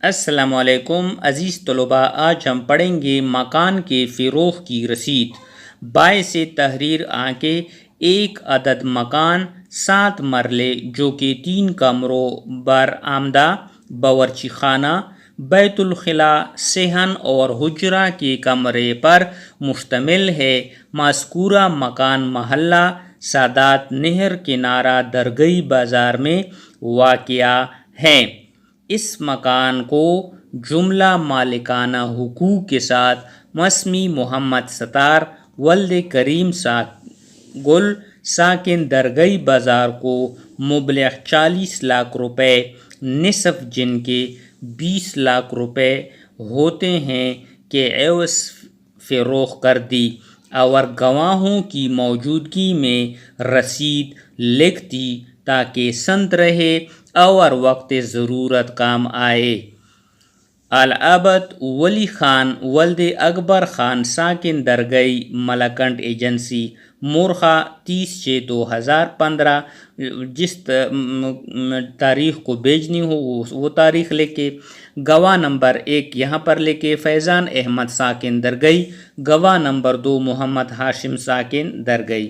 السلام علیکم عزیز طلباء، آج ہم پڑھیں گے مکان کے فروغ کی رسید۔ باعث تحریر آنکھیں ایک عدد مکان 7 مرلے جو کہ 3 کمروں برآمدہ باورچی خانہ، بیت الخلاء، صحن اور حجرہ کے کمرے پر مشتمل ہے۔ مذکورہ مکان محلہ سادات نہر کنارہ درگئی بازار میں واقع ہے۔ اس مکان کو جملہ مالکانہ حقوق کے ساتھ مسمی محمد ستار ولد کریم گل ساکن درگئی بازار کو مبلغ 40 لاکھ روپے نصف جن کے 20 لاکھ روپے ہوتے ہیں کے عوض فروخت کر دی اور گواہوں کی موجودگی میں رسید لکھ دی تاکہ سند رہے اور وقت ضرورت کام آئے۔ العبد ولی خان ولد اکبر خان ساکن درگئی ملکنڈ ایجنسی مورخہ 30/6/2015 جس تاریخ کو بھیجنی ہو وہ تاریخ لکھے۔ گواہ نمبر 1 یہاں پر لکھے فیضان احمد ساکن درگئی، گواہ نمبر 2 محمد ہاشم ساکن درگئی۔